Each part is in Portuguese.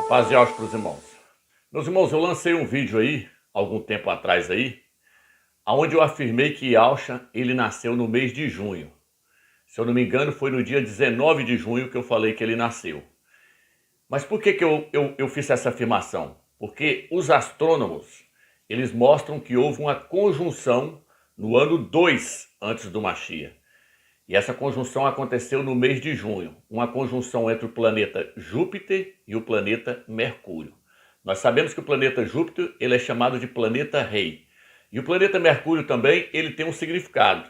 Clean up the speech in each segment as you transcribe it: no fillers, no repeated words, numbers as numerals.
Paz e aos para os irmãos. Meus irmãos, eu lancei um vídeo aí, algum tempo atrás aí, onde eu afirmei que Yahshua, ele nasceu no mês de junho. Se eu não me engano, foi no dia 19 de junho que eu falei que ele nasceu. Mas por que eu fiz essa afirmação? Porque os astrônomos, eles mostram que houve uma conjunção no ano 2 antes do Mashiach. E essa conjunção aconteceu no mês de junho, uma conjunção entre o planeta Júpiter e o planeta Mercúrio. Nós sabemos que o planeta Júpiter ele é chamado de planeta rei. E o planeta Mercúrio também ele tem um significado.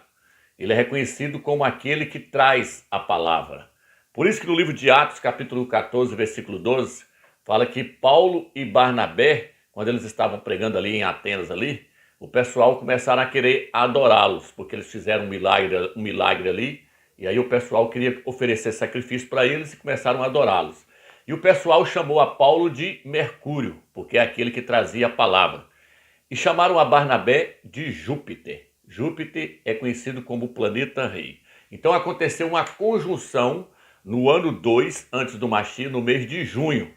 Ele é reconhecido como aquele que traz a palavra. Por isso que no livro de Atos, capítulo 14, versículo 12, fala que Paulo e Barnabé, quando eles estavam pregando ali em Atenas ali, o pessoal começaram a querer adorá-los, porque eles fizeram um milagre ali, e aí o pessoal queria oferecer sacrifício para eles e começaram a adorá-los. E o pessoal chamou a Paulo de Mercúrio, porque é aquele que trazia a palavra. E chamaram a Barnabé de Júpiter. Júpiter é conhecido como o planeta rei. Então aconteceu uma conjunção no ano 2 antes do Mashiach, no mês de junho.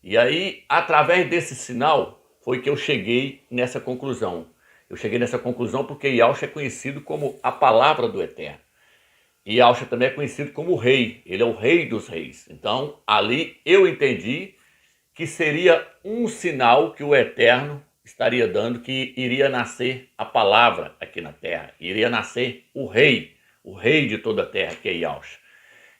E aí, através desse sinal, foi que eu cheguei nessa conclusão. Eu cheguei nessa conclusão porque Yahshua é conhecido como a palavra do Eterno. E Yahshua também é conhecido como o rei. Ele é o rei dos reis. Então, ali eu entendi que seria um sinal que o Eterno estaria dando que iria nascer a palavra aqui na terra. Iria nascer o rei de toda a terra, que é Yahshua.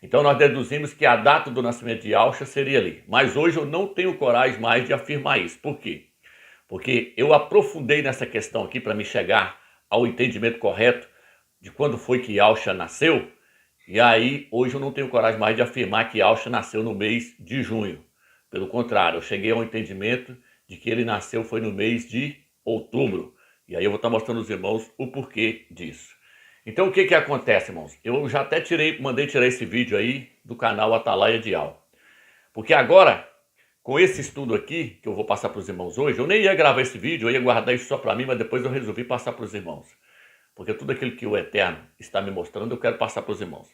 Então nós deduzimos que a data do nascimento de Yahshua seria ali. Mas hoje eu não tenho coragem mais de afirmar isso. Por quê? Porque eu aprofundei nessa questão aqui para me chegar ao entendimento correto de quando foi que Yahshua nasceu. E aí hoje eu não tenho coragem mais de afirmar que Yahshua nasceu no mês de junho. Pelo contrário, eu cheguei ao entendimento de que ele nasceu foi no mês de outubro. E aí eu vou estar mostrando aos irmãos o porquê disso. Então o que acontece, irmãos? Eu já até mandei tirar esse vídeo aí do canal Atalaia Dial. Porque agora, com esse estudo aqui, que eu vou passar para os irmãos hoje, eu nem ia gravar esse vídeo, eu ia guardar isso só para mim, mas depois eu resolvi passar para os irmãos. Porque tudo aquilo que o Eterno está me mostrando, eu quero passar para os irmãos.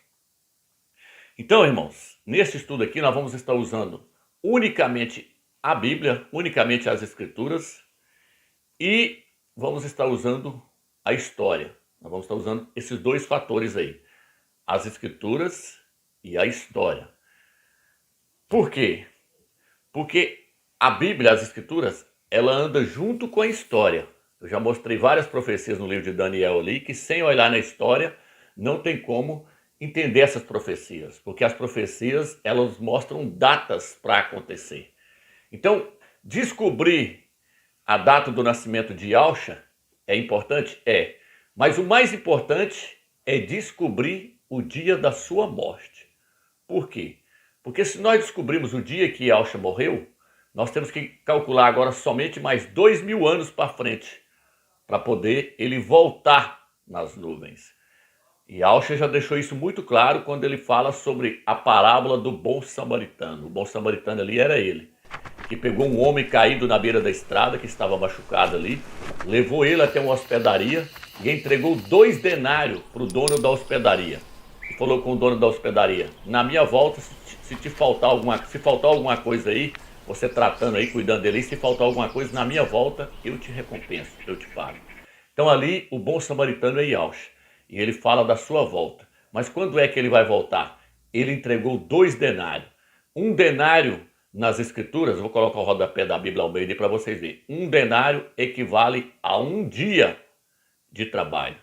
Então, irmãos, nesse estudo aqui nós vamos estar usando unicamente a Bíblia, unicamente as Escrituras, e vamos estar usando a história. Nós vamos estar usando esses dois fatores aí, as Escrituras e a história. Por quê? Porque a Bíblia, as Escrituras, ela anda junto com a história. Eu já mostrei várias profecias no livro de Daniel ali, que sem olhar na história, não tem como entender essas profecias. Porque as profecias, elas mostram datas para acontecer. Então, descobrir a data do nascimento de Yahshua é importante? É. Mas o mais importante é descobrir o dia da sua morte. Por quê? Porque se nós descobrirmos o dia que Yahshua morreu, nós temos que calcular agora somente mais 2.000 anos para frente, para poder ele voltar nas nuvens. E Yahshua já deixou isso muito claro quando ele fala sobre a parábola do bom samaritano. O bom samaritano ali era ele, que pegou um homem caído na beira da estrada, que estava machucado ali, levou ele até uma hospedaria e entregou 2 denários para o dono da hospedaria. E falou com o dono da hospedaria: na minha volta, se faltar alguma coisa aí, você tratando aí, cuidando dele, se faltar alguma coisa, na minha volta eu te recompenso, eu te pago. Então ali o bom samaritano é Yahshua, e ele fala da sua volta. Mas quando é que ele vai voltar? Ele entregou 2 denários. Um denário nas Escrituras, vou colocar o rodapé da Bíblia ao meio para vocês verem. Um denário equivale a um dia de trabalho.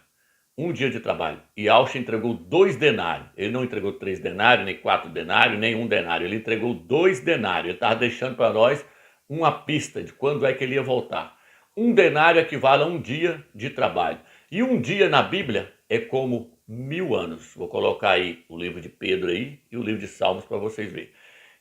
Um dia de trabalho. E Yahshua entregou 2 denários. Ele não entregou 3 denários, nem 4 denários, nem 1 denário. Ele entregou 2 denários. Ele estava deixando para nós uma pista de quando é que ele ia voltar. Um denário equivale a um dia de trabalho. E um dia na Bíblia é como 1000 anos. Vou colocar aí o livro de Pedro aí e o livro de Salmos para vocês verem.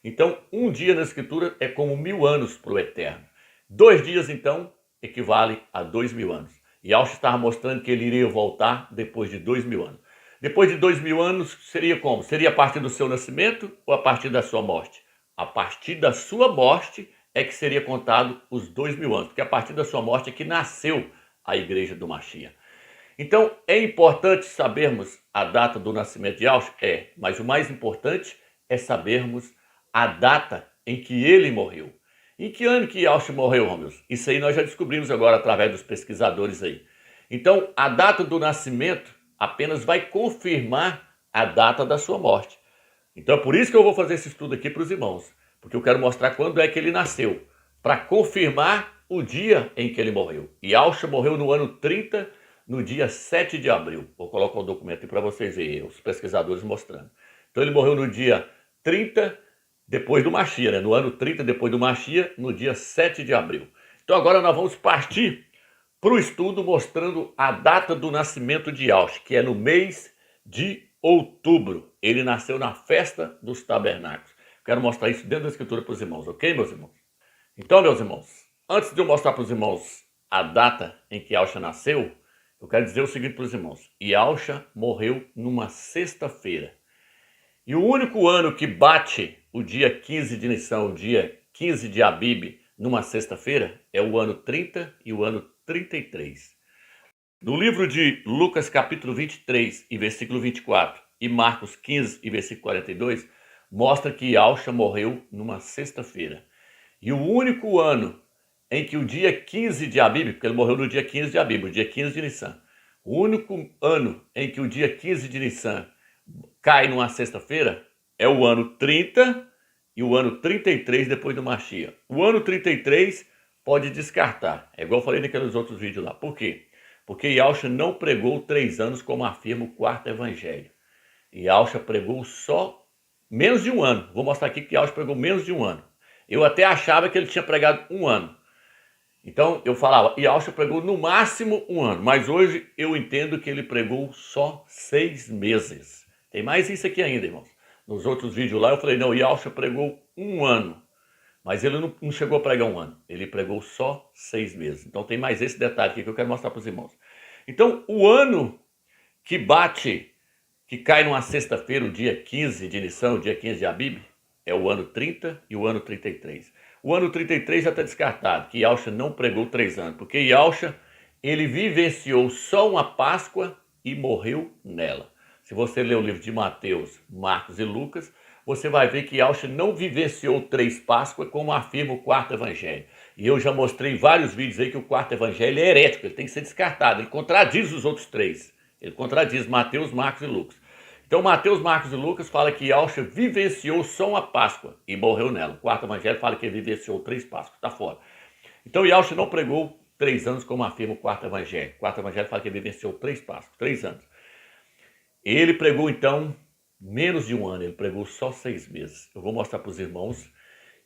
Então, um dia na Escritura é como 1000 anos para o Eterno. 2 dias, então, equivale a 2.000 anos. E Yahshua estava mostrando que ele iria voltar depois de 2.000 anos. Depois de 2.000 anos, seria como? Seria a partir do seu nascimento ou a partir da sua morte? A partir da sua morte é que seria contado os 2.000 anos, porque a partir da sua morte é que nasceu a igreja do Mashiach. Então, é importante sabermos a data do nascimento de Yahshua? É, mas o mais importante é sabermos a data em que ele morreu. Em que ano que Yausha morreu, Romilson? Isso aí nós já descobrimos agora através dos pesquisadores aí. Então, a data do nascimento apenas vai confirmar a data da sua morte. Então é por isso que eu vou fazer esse estudo aqui para os irmãos, porque eu quero mostrar quando é que ele nasceu, para confirmar o dia em que ele morreu. E Yausha morreu no ano 30, no dia 7 de abril. Vou colocar o documento aí para vocês verem, os pesquisadores mostrando. Então ele morreu no dia 30 depois do Mashiach, né? No ano 30 depois do Mashiach, no dia 7 de abril. Então agora nós vamos partir para o estudo mostrando a data do nascimento de Yausha, que é no mês de outubro. Ele nasceu na festa dos tabernáculos. Quero mostrar isso dentro da escritura para os irmãos, ok, meus irmãos? Então, meus irmãos, antes de eu mostrar para os irmãos a data em que Yausha nasceu, eu quero dizer o seguinte para os irmãos. Yausha morreu numa sexta-feira. E o único ano que bate o dia 15 de Nissan, o dia 15 de Abib, numa sexta-feira, é o ano 30 e o ano 33. No livro de Lucas capítulo 23 e versículo 24 e Marcos 15 e versículo 42, mostra que Yausha morreu numa sexta-feira. E o único ano em que o dia 15 de Abib, porque ele morreu no dia 15 de Abib, o dia 15 de Nissan, o único ano em que o dia 15 de Nissan cai numa sexta-feira é o ano 30 e o ano 33 depois do Mashiach. O ano 33 pode descartar. É igual eu falei naqueles outros vídeos lá. Por quê? Porque Yausha não pregou 3 anos, como afirma o quarto evangelho. Yausha pregou só menos de um ano. Vou mostrar aqui que Yausha pregou menos de um ano. Eu até achava que ele tinha pregado um ano. Então eu falava, Yausha pregou no máximo um ano. Mas hoje eu entendo que ele pregou só 6 meses. Tem mais isso aqui ainda, irmãos. Nos outros vídeos lá eu falei, não, Yausha pregou um ano. Mas ele não chegou a pregar um ano. Ele pregou só 6 meses. Então tem mais esse detalhe aqui que eu quero mostrar para os irmãos. Então o ano que bate, que cai numa sexta-feira, o dia 15 de Nissan, o dia 15 de Abib, é o ano 30 e o ano 33. O ano 33 já está descartado, que Yausha não pregou 3 anos. Porque Yausha, ele vivenciou só uma Páscoa e morreu nela. Se você ler o livro de Mateus, Marcos e Lucas, você vai ver que Yausha não vivenciou 3 Páscoas, como afirma o quarto evangelho. E eu já mostrei em vários vídeos aí que o quarto evangelho é herético, ele tem que ser descartado, ele contradiz os outros 3. Ele contradiz Mateus, Marcos e Lucas. Então Mateus, Marcos e Lucas fala que Yausha vivenciou só uma Páscoa e morreu nela. O quarto evangelho fala que ele vivenciou 3 Páscoas, está fora. Então Yausha não pregou 3 anos, como afirma o quarto evangelho. O quarto evangelho fala que ele vivenciou 3 Páscoas, 3 anos. Ele pregou, então, menos de um ano, ele pregou só 6 meses. Eu vou mostrar para os irmãos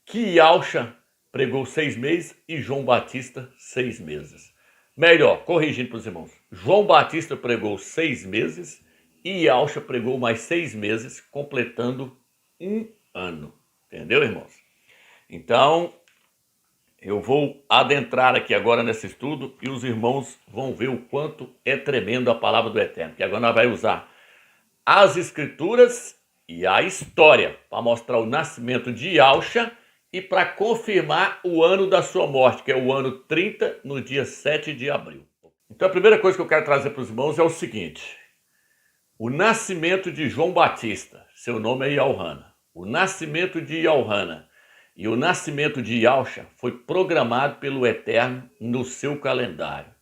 que Yausha pregou 6 meses e João Batista 6 meses. Melhor, corrigindo para os irmãos, João Batista pregou 6 meses e Yausha pregou mais 6 meses, completando um ano. Entendeu, irmãos? Então, eu vou adentrar aqui agora nesse estudo e os irmãos vão ver o quanto é tremendo a palavra do Eterno. Que agora nós vamos usar as escrituras e a história para mostrar o nascimento de Yausha e para confirmar o ano da sua morte, que é o ano 30, no dia 7 de abril. Então a primeira coisa que eu quero trazer para os irmãos é o seguinte: o nascimento de João Batista, seu nome é Yaohana. O nascimento de Yaohana e o nascimento de Yausha foi programado pelo Eterno no seu calendário.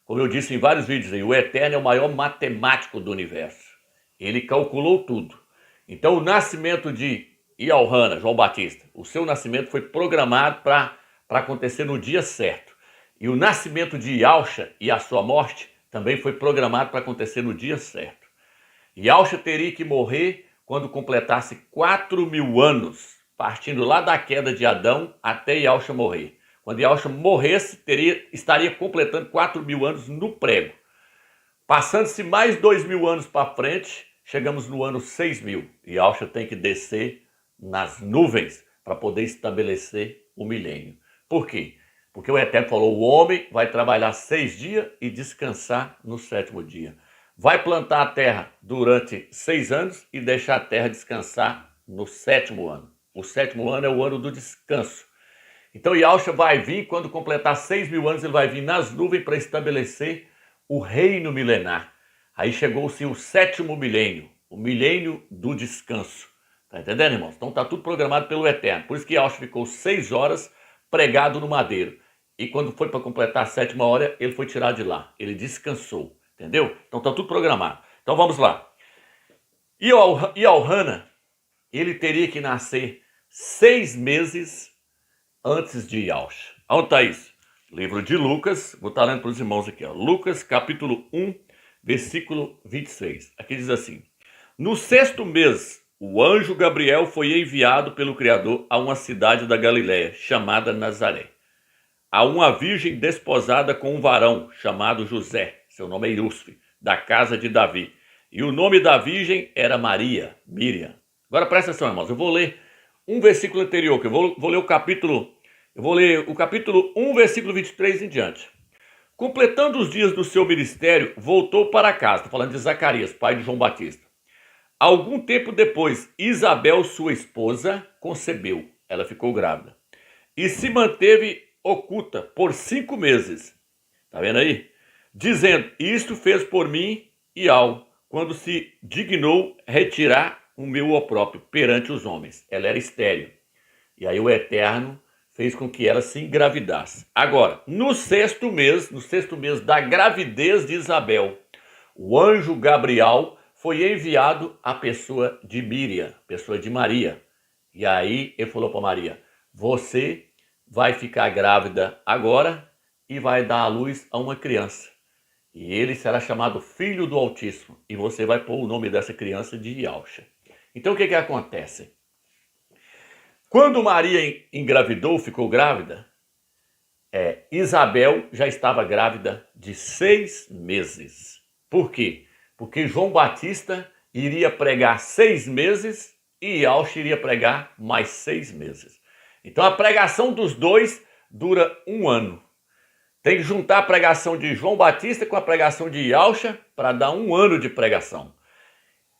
Como eu disse em vários vídeos aí, o Eterno é o maior matemático do universo. Ele calculou tudo. Então o nascimento de Yaohana, João Batista, o seu nascimento foi programado para acontecer no dia certo. E o nascimento de Yausha e a sua morte também foi programado para acontecer no dia certo. Yausha teria que morrer quando completasse 4.000 anos, partindo lá da queda de Adão até Yausha morrer. Quando Yausha morresse, estaria completando 4.000 anos no prego. Passando-se mais 2.000 anos para frente, chegamos no ano 6.000. E Yausha tem que descer nas nuvens para poder estabelecer o milênio. Por quê? Porque o Eterno falou, o homem vai trabalhar 6 dias e descansar no 7º dia. Vai plantar a terra durante 6 anos e deixar a terra descansar no 7º ano. O 7º ano é o ano do descanso. Então Yausha vai vir, quando completar 6.000 anos, ele vai vir nas nuvens para estabelecer o reino milenar. Aí chegou-se o 7º milênio, o milênio do descanso. Tá entendendo, irmãos? Então tá tudo programado pelo Eterno. Por isso que Yahushua ficou 6 horas pregado no madeiro. E quando foi para completar a 7ª hora, ele foi tirado de lá. Ele descansou, entendeu? Então tá tudo programado. Então vamos lá. Elhana, ele teria que nascer 6 meses antes de Yahushua. Onde está isso? Livro de Lucas, vou estar lendo para os irmãos aqui, ó. Lucas, capítulo 1, versículo 26. Aqui diz assim: no 6º mês, o anjo Gabriel foi enviado pelo Criador a uma cidade da Galiléia, chamada Nazaré, a uma virgem desposada com um varão chamado José, seu nome é Iusfe, da casa de Davi. E o nome da virgem era Maria, Miriam. Agora presta atenção, irmãos, eu vou ler um versículo anterior, que eu vou ler o capítulo 1, versículo 23 em diante. Completando os dias do seu ministério, voltou para casa. Estou falando de Zacarias, pai de João Batista. Algum tempo depois, Isabel, sua esposa, concebeu. Ela ficou grávida. E se manteve oculta por 5 meses. Está vendo aí? Dizendo, isto fez por mim e quando se dignou retirar o meu opróprio perante os homens. Ela era estéril. E aí o Eterno fez com que ela se engravidasse. Agora, no 6º mês da gravidez de Isabel, o anjo Gabriel foi enviado à pessoa de Miriam, pessoa de Maria. E aí ele falou para Maria, você vai ficar grávida agora e vai dar à luz a uma criança. E ele será chamado Filho do Altíssimo. E você vai pôr o nome dessa criança de Yahushua. Então o que acontece? Quando Maria engravidou, ficou grávida, Isabel já estava grávida de 6 meses. Por quê? Porque João Batista iria pregar 6 meses e Yahushua iria pregar mais 6 meses. Então a pregação dos dois dura 1 ano. Tem que juntar a pregação de João Batista com a pregação de Yahushua para dar 1 ano de pregação.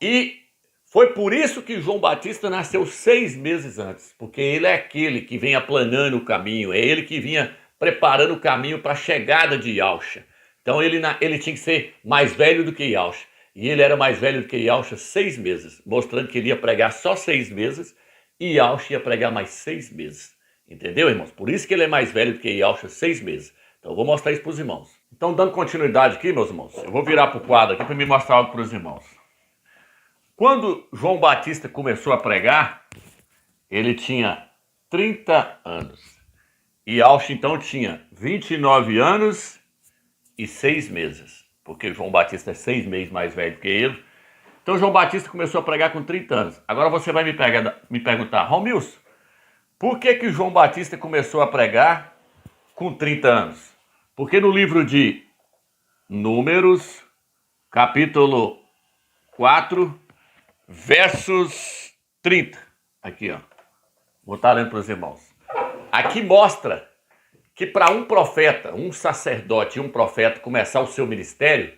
E foi por isso que João Batista nasceu 6 meses antes, porque ele é aquele que vem aplanando o caminho, é ele que vinha preparando o caminho para a chegada de Yahushua. Então ele tinha que ser mais velho do que Yahushua. E ele era mais velho do que Yahushua 6 meses, mostrando que ele ia pregar só 6 meses e Yahushua ia pregar mais 6 meses. Entendeu, irmãos? Por isso que ele é mais velho do que Yahushua 6 meses. Então eu vou mostrar isso para os irmãos. Então, dando continuidade aqui, meus irmãos, eu vou virar para o quadro aqui para me mostrar algo para os irmãos. Quando João Batista começou a pregar, ele tinha 30 anos. E Yahushua, então, tinha 29 anos e 6 meses. Porque João Batista é 6 meses mais velho que ele. Então, João Batista começou a pregar com 30 anos. Agora você vai me perguntar, Romilson, por que João Batista começou a pregar com 30 anos? Porque no livro de Números, capítulo 4, versos 30. Aqui, ó. Vou estar lendo para os irmãos. Aqui mostra que para um profeta, um sacerdote e um profeta começar o seu ministério,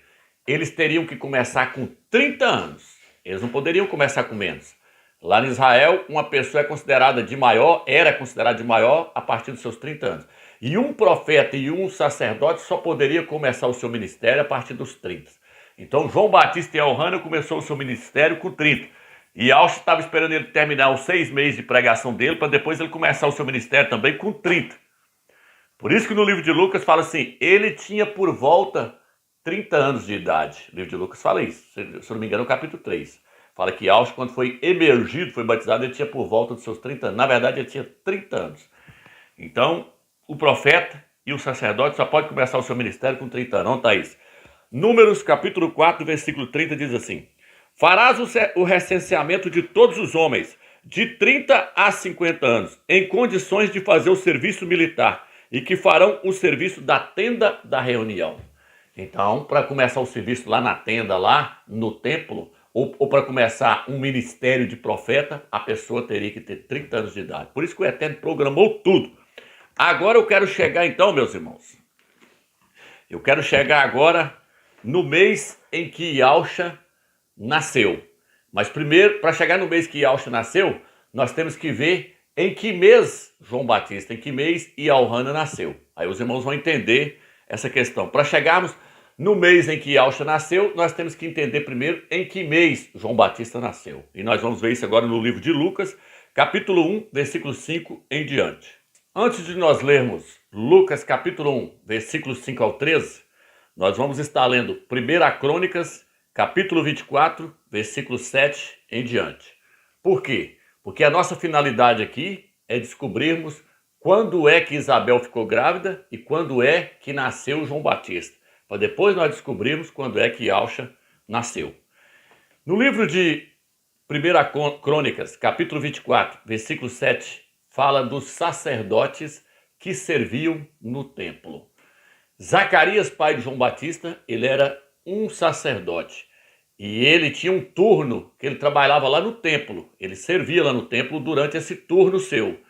eles teriam que começar com 30 anos. Eles não poderiam começar com menos. Lá em Israel, uma pessoa era considerada de maior a partir dos seus 30 anos. E um profeta e um sacerdote só poderia começar o seu ministério a partir dos 30. Então, João Batista e Elhana começou o seu ministério com 30. E Yahushua estava esperando ele terminar os 6 meses de pregação dele, para depois ele começar o seu ministério também com 30. Por isso que no livro de Lucas fala assim, ele tinha por volta 30 anos de idade. O livro de Lucas fala isso, se eu não me engano, é o capítulo 3. Fala que Yahushua, quando foi emergido, foi batizado, ele tinha por volta dos seus 30 anos. Na verdade, ele tinha 30 anos. Então, o profeta e o sacerdote só pode começar o seu ministério com 30 anos. Não está isso. Números, capítulo 4, versículo 30, diz assim, farás o recenseamento de todos os homens, de 30 a 50 anos, em condições de fazer o serviço militar, e que farão o serviço da tenda da reunião. Então, para começar o serviço lá na tenda, lá no templo, ou para começar um ministério de profeta, a pessoa teria que ter 30 anos de idade. Por isso que o Eterno programou tudo. Agora eu quero chegar então, meus irmãos. Eu quero chegar agora no mês em que Yahushua nasceu. Mas primeiro, para chegar no mês que Yahushua nasceu, nós temos que ver em que mês João Batista, em que mês Elhana nasceu. Aí os irmãos vão entender essa questão. Para chegarmos no mês em que Alcha nasceu, nós temos que entender primeiro em que mês João Batista nasceu. E nós vamos ver isso agora no livro de Lucas, capítulo 1, versículo 5 em diante. Antes de nós lermos Lucas capítulo 1, versículo 5 ao 13, nós vamos estar lendo 1 Crônicas, capítulo 24, versículo 7 em diante. Por quê? Porque a nossa finalidade aqui é descobrirmos quando é que Isabel ficou grávida e quando é que nasceu João Batista. Para depois nós descobrirmos quando é que Alcha nasceu. No livro de 1 Crônicas, capítulo 24, versículo 7, fala dos sacerdotes que serviam no templo. Zacarias, pai de João Batista, ele era um sacerdote. E ele tinha um turno que ele trabalhava lá no templo. Ele servia lá no templo durante esse turno seu.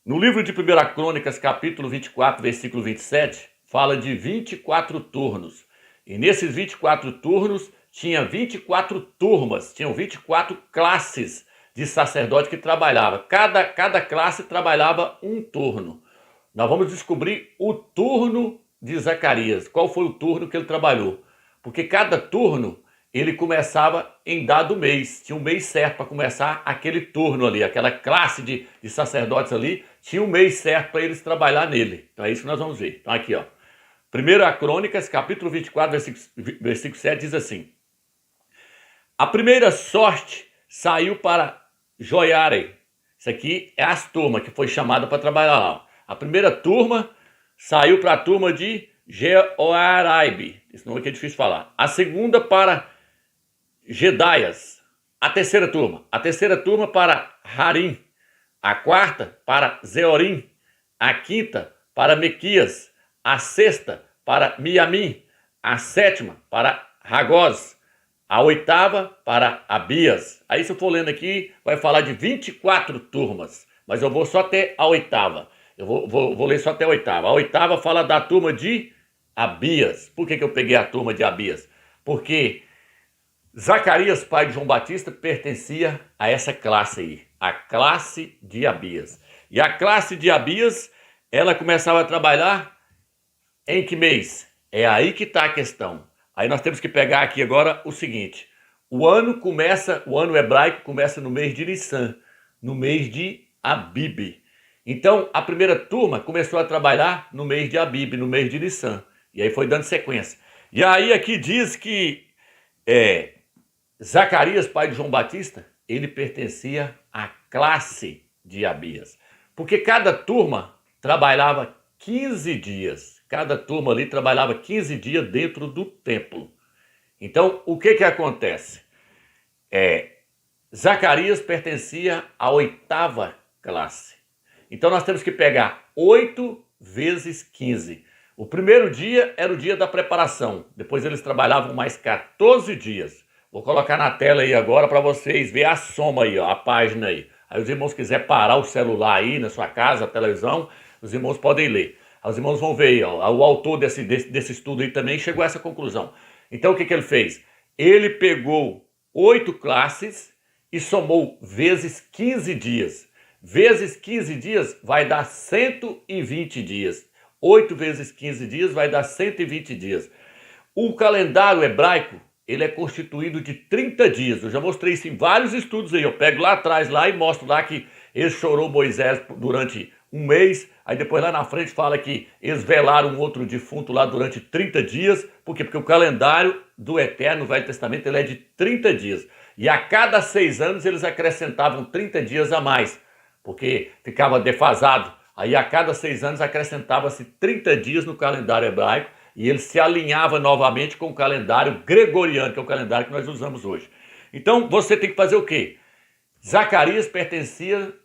No livro de 1 Crônicas, capítulo 24, versículo 27, fala de 24 turnos. E nesses 24 turnos, tinha 24 turmas, tinham 24 classes de sacerdote que trabalhava. Cada classe trabalhava um turno. Nós vamos descobrir o turno de Zacarias. Qual foi o turno que ele trabalhou? Porque cada turno ele começava em dado mês. Tinha um mês certo para começar aquele turno ali. Aquela classe de sacerdotes ali tinha um mês certo para eles trabalhar nele. Então é isso que nós vamos ver. Então aqui, ó. 1 Crônicas, capítulo 24, versículo 7, diz assim: a primeira sorte saiu para Joiarem. Isso aqui é as turmas que foi chamada para trabalhar lá. A primeira turma saiu para a turma de Jeoaraib. Esse nome aqui é difícil de falar. A segunda para Gedaias. A terceira turma para Harim. A quarta para Zeorim. A quinta para Mequias. A sexta para Miamim. A sétima para Ragoz. A oitava para Abias. Aí se eu for lendo aqui, vai falar de 24 turmas. Mas eu vou só até a oitava. Eu vou ler só até a oitava. A oitava fala da turma de Abias. Por que eu peguei a turma de Abias? Porque Zacarias, pai de João Batista, pertencia a essa classe aí. A classe de Abias. E a classe de Abias, ela começava a trabalhar em que mês? É aí que está a questão. Aí nós temos que pegar aqui agora o seguinte. O ano hebraico começa no mês de Nissan, no mês de Abib. Então, a primeira turma começou a trabalhar no mês de Abib, no mês de Nissan. E aí foi dando sequência. E aí aqui diz que Zacarias, pai de João Batista, ele pertencia à classe de Abias. Porque cada turma trabalhava 15 dias. Cada turma ali trabalhava 15 dias dentro do templo. Então, o que acontece? Zacarias pertencia à oitava classe. Então, nós temos que pegar 8 vezes 15. O primeiro dia era o dia da preparação. Depois eles trabalhavam mais 14 dias. Vou colocar na tela aí agora para vocês verem a soma aí, ó, a página aí. Aí os irmãos quiserem parar o celular aí na sua casa, a televisão, os irmãos podem ler. Os irmãos vão ver aí, ó, o autor desse estudo aí também chegou a essa conclusão. Então o que ele fez? Ele pegou 8 classes e somou vezes 15 dias. Vezes 15 dias vai dar 120 dias. 8 vezes 15 dias vai dar 120 dias. O calendário hebraico, ele é constituído de 30 dias. Eu já mostrei isso em vários estudos aí. Eu pego lá atrás lá e mostro lá que ele chorou Moisés durante um mês. Aí depois lá na frente fala que eles velaram um outro defunto lá durante 30 dias. Por quê? Porque o calendário do Eterno, Velho Testamento, ele é de 30 dias. E a cada 6 anos eles acrescentavam 30 dias a mais. Porque ficava defasado. Aí a cada 6 anos acrescentava-se 30 dias no calendário hebraico e ele se alinhava novamente com o calendário gregoriano, que é o calendário que nós usamos hoje. Então você tem que fazer o quê? Zacarias pertencia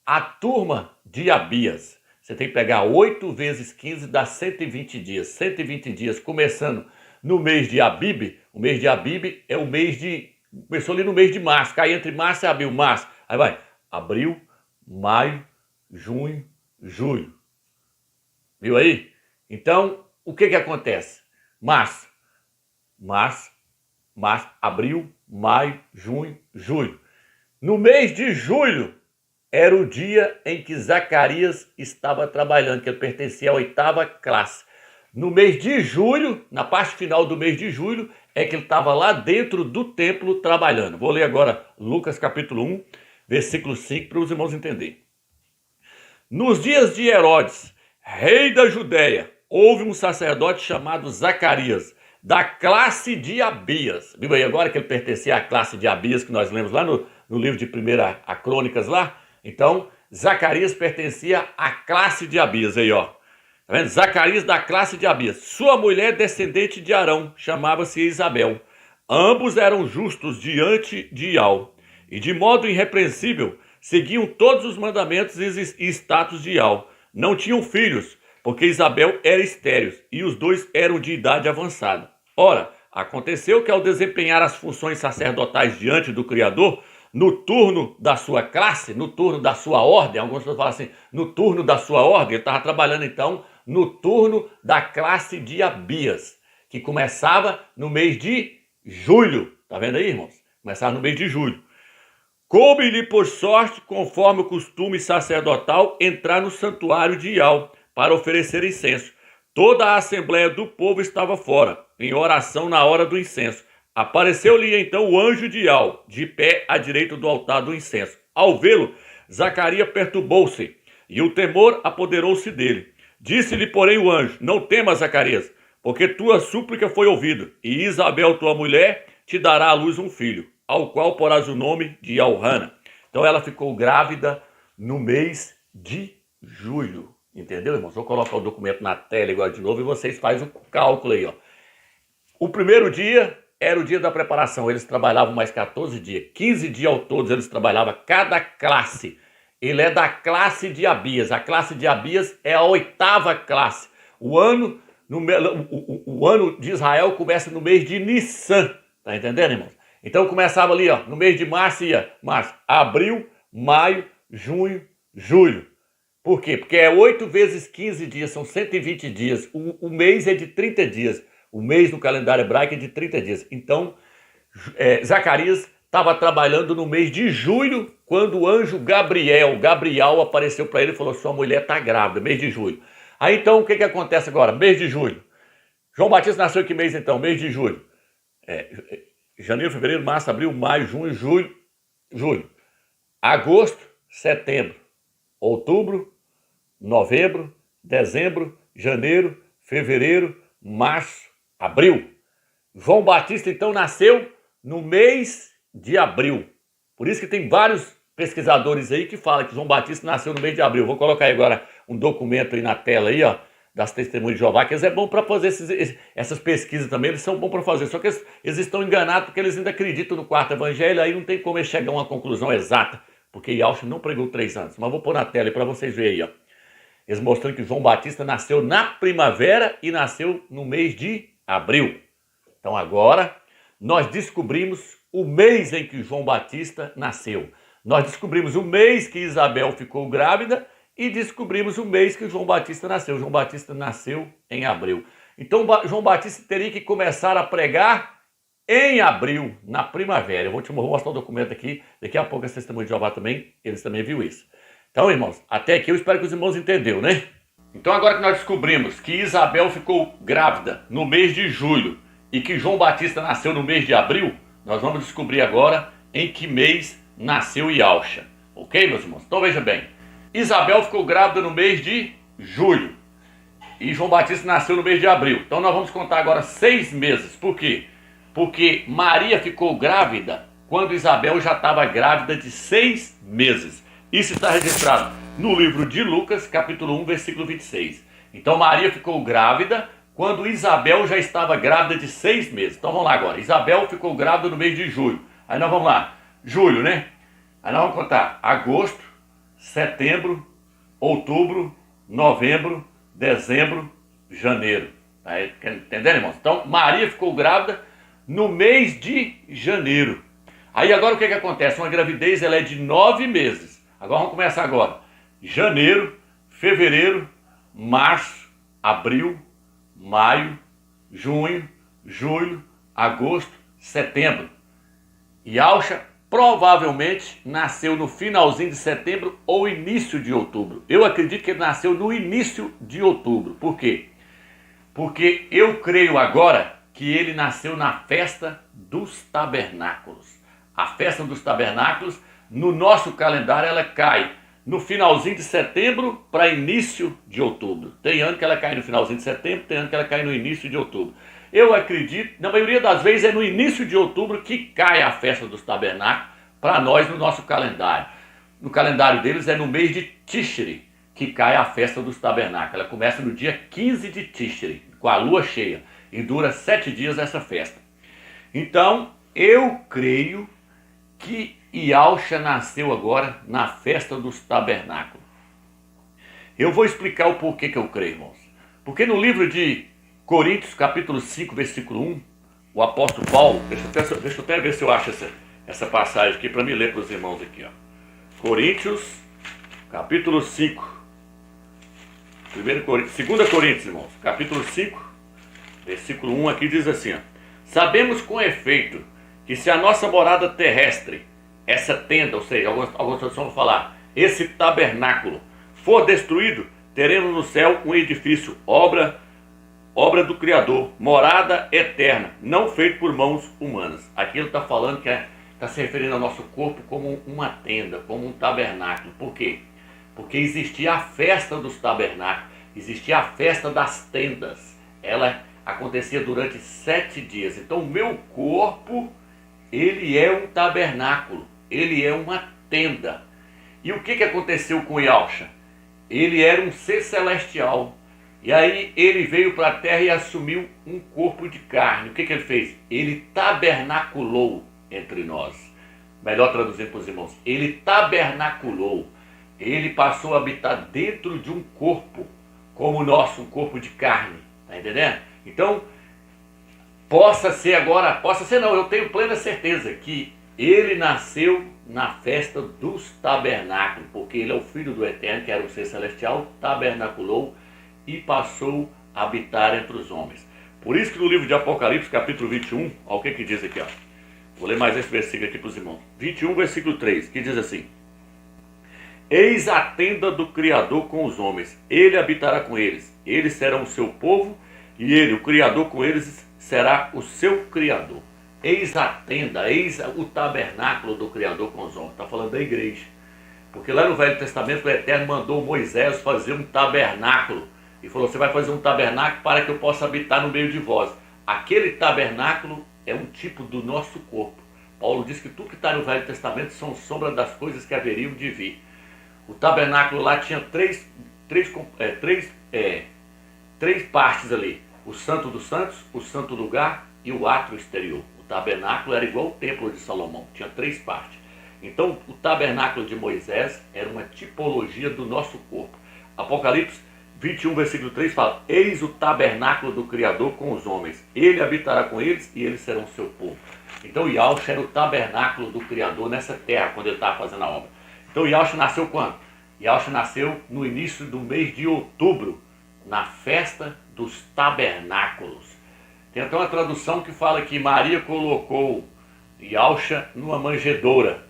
à turma de Abias. Você tem que pegar 8 vezes 15 dá 120 dias. 120 dias começando no mês de Abib. O mês de Abib é o mês de... Começou ali no mês de março. Cai entre março e abril. Março. Aí vai abril, maio, junho, julho. Viu aí? Então, o que acontece? Março, abril, maio, junho, julho. No mês de julho, era o dia em que Zacarias estava trabalhando, que ele pertencia à oitava classe. No mês de julho, na parte final do mês de julho, é que ele estava lá dentro do templo trabalhando. Vou ler agora Lucas capítulo 1, versículo 5, para os irmãos entenderem. Nos dias de Herodes, rei da Judéia, houve um sacerdote chamado Zacarias, da classe de Abias. Viu aí agora que ele pertencia à classe de Abias, que nós lemos lá no livro de 1 Crônicas lá? Então, Zacarias pertencia à classe de Abias aí, ó. Tá vendo? Zacarias da classe de Abias. Sua mulher descendente de Arão, chamava-se Isabel. Ambos eram justos diante de Iau, e de modo irrepreensível seguiam todos os mandamentos e status de Iau. Não tinham filhos, porque Isabel era estéril, e os dois eram de idade avançada. Ora, aconteceu que ao desempenhar as funções sacerdotais diante do Criador, no turno da sua classe, no turno da sua ordem, algumas pessoas falam assim, no turno da sua ordem, ele estava trabalhando então no turno da classe de Abias, que começava no mês de julho. Tá vendo aí, irmãos? Começava no mês de julho. Coube-lhe por sorte, conforme o costume sacerdotal, entrar no santuário de Iau para oferecer incenso. Toda a assembleia do povo estava fora, em oração na hora do incenso. Apareceu-lhe então o anjo de Iau, de pé à direita do altar do incenso. Ao vê-lo, Zacarias perturbou-se, e o temor apoderou-se dele. Disse-lhe, porém, o anjo: não temas, Zacarias, porque tua súplica foi ouvida, e Isabel, tua mulher, te dará à luz um filho, ao qual porás o nome de Elrana. Então ela ficou grávida no mês de julho. Entendeu, irmãos? Vou colocar o documento na tela agora de novo e vocês fazem o cálculo aí, ó. O primeiro dia era o dia da preparação. Eles trabalhavam mais 14 dias. 15 dias ao todo eles trabalhavam cada classe. Ele é da classe de Abias. A classe de Abias é a 8ª classe. O ano de Israel começa no mês de Nissan. Tá entendendo, irmãos? Então começava ali, ó, no mês de março, abril, maio, junho, julho. Por quê? Porque é 8 vezes 15 dias, são 120 dias. O mês é de 30 dias. O mês no calendário hebraico é de 30 dias. Então, Zacarias estava trabalhando no mês de julho, quando o anjo Gabriel apareceu para ele e falou: sua mulher está grávida, mês de julho. Aí então, o que acontece agora? Mês de julho. João Batista nasceu em que mês então? Mês de julho. Janeiro, fevereiro, março, abril, maio, junho, julho. Agosto, setembro. Outubro, novembro, dezembro, janeiro, fevereiro, março, abril. João Batista então nasceu no mês de abril. Por isso que tem vários pesquisadores aí que falam que João Batista nasceu no mês de abril. Vou colocar aí agora um documento aí na tela aí, ó, das Testemunhas de Jeová, que eles é bom para fazer essas pesquisas também, eles são bons para fazer. Só que eles estão enganados porque eles ainda acreditam no 4º evangelho, aí não tem como eles chegar a uma conclusão exata, porque Yahshua não pregou 3 anos. Mas vou pôr na tela aí para vocês verem aí, ó. Eles mostrando que João Batista nasceu na primavera e nasceu no mês de abril. Então agora nós descobrimos o mês em que João Batista nasceu. Nós descobrimos o mês que Isabel ficou grávida e descobrimos o mês que João Batista nasceu. João Batista nasceu em abril. Então João Batista teria que começar a pregar em abril, na primavera. Eu vou mostrar o documento aqui. Daqui a pouco a Testemunha de Jeová também, eles também viram isso. Então, irmãos, até aqui eu espero que os irmãos entenderam, né? Então agora que nós descobrimos que Isabel ficou grávida no mês de julho e que João Batista nasceu no mês de abril, nós vamos descobrir agora em que mês nasceu Yahshua. Ok, meus irmãos? Então veja bem. Isabel ficou grávida no mês de julho e João Batista nasceu no mês de abril. Então nós vamos contar agora 6 meses. Por quê? Porque Maria ficou grávida quando Isabel já estava grávida de 6 meses. Isso está registrado no livro de Lucas, capítulo 1, versículo 26. Então Maria ficou grávida quando Isabel já estava grávida de 6 meses. Então vamos lá agora. Isabel ficou grávida no mês de julho. Aí nós vamos lá. Julho, né? Aí nós vamos contar agosto, setembro, outubro, novembro, dezembro, janeiro. Tá entendendo, irmãos? Então Maria ficou grávida no mês de janeiro. Aí agora o que acontece? Uma gravidez ela é de 9 meses. Agora vamos começar agora. Janeiro, fevereiro, março, abril, maio, junho, julho, agosto, setembro. Yahshua provavelmente nasceu no finalzinho de setembro ou início de outubro. Eu acredito que ele nasceu no início de outubro. Por quê? Porque eu creio agora que ele nasceu na festa dos tabernáculos. A festa dos tabernáculos, no nosso calendário, ela cai no finalzinho de setembro para início de outubro. Tem ano que ela cai no finalzinho de setembro, tem ano que ela cai no início de outubro. Eu acredito, na maioria das vezes é no início de outubro que cai a festa dos tabernáculos para nós no nosso calendário. No calendário deles é no mês de Tishri que cai a festa dos tabernáculos. Ela começa no dia 15 de Tishri, com a lua cheia, e dura 7 dias essa festa. Então, eu creio que Yahusha nasceu agora na festa dos tabernáculos. Eu vou explicar o porquê que eu creio, irmãos. Porque no livro de Coríntios, capítulo 5, versículo 1, o apóstolo Paulo, deixa eu até ver se eu acho essa passagem aqui para me ler para os irmãos aqui, ó. Coríntios, capítulo 5. 2 Coríntios, irmãos, capítulo 5, versículo 1 aqui diz assim, ó. Sabemos com efeito que se a nossa morada terrestre, essa tenda, ou seja, algumas traduções vão falar, esse tabernáculo, for destruído, teremos no céu um edifício, obra do Criador, morada eterna, não feito por mãos humanas. Aqui ele está falando que está se referindo ao nosso corpo como uma tenda, como um tabernáculo. Por quê? Porque existia a festa dos tabernáculos, existia a festa das tendas. Ela acontecia durante 7 dias. Então o meu corpo, ele é um tabernáculo, ele é uma tenda. E o que aconteceu com Yahusha? Ele era um ser celestial. E aí ele veio para a terra e assumiu um corpo de carne. O que ele fez? Ele tabernaculou entre nós. Melhor traduzindo para os irmãos, ele tabernaculou. Ele passou a habitar dentro de um corpo, como o nosso, um corpo de carne. Está entendendo? Então, possa ser não, eu tenho plena certeza que ele nasceu na festa dos tabernáculos, porque ele é o Filho do Eterno, que era um ser celestial, tabernaculou e passou a habitar entre os homens. Por isso que no livro de Apocalipse, capítulo 21, olha o que diz aqui, ó. Vou ler mais esse versículo aqui para os irmãos. 21, versículo 3, que diz assim: Eis a tenda do Criador com os homens, ele habitará com eles, eles serão o seu povo, e ele, o Criador, com eles será o seu Criador. Eis a tenda, eis o tabernáculo do Criador com os homens. Está falando da igreja. Porque lá no Velho Testamento o Eterno mandou Moisés fazer um tabernáculo. E falou, você vai fazer um tabernáculo para que eu possa habitar no meio de vós. Aquele tabernáculo é um tipo do nosso corpo. Paulo diz que tudo que está no Velho Testamento são sombras das coisas que haveriam de vir. O tabernáculo lá tinha três partes ali. O Santo dos Santos, o Santo Lugar e o átrio exterior. O tabernáculo era igual ao templo de Salomão, tinha 3 partes. Então o tabernáculo de Moisés era uma tipologia do nosso corpo. Apocalipse 21, versículo 3 fala: Eis o tabernáculo do Criador com os homens, ele habitará com eles e eles serão seu povo. Então Yahusha era o tabernáculo do Criador nessa terra, quando ele estava fazendo a obra. Então Yahusha nasceu quando? Yahusha nasceu no início do mês de outubro, na festa dos tabernáculos. Tem até uma tradução que fala que Maria colocou Yahusha numa manjedoura.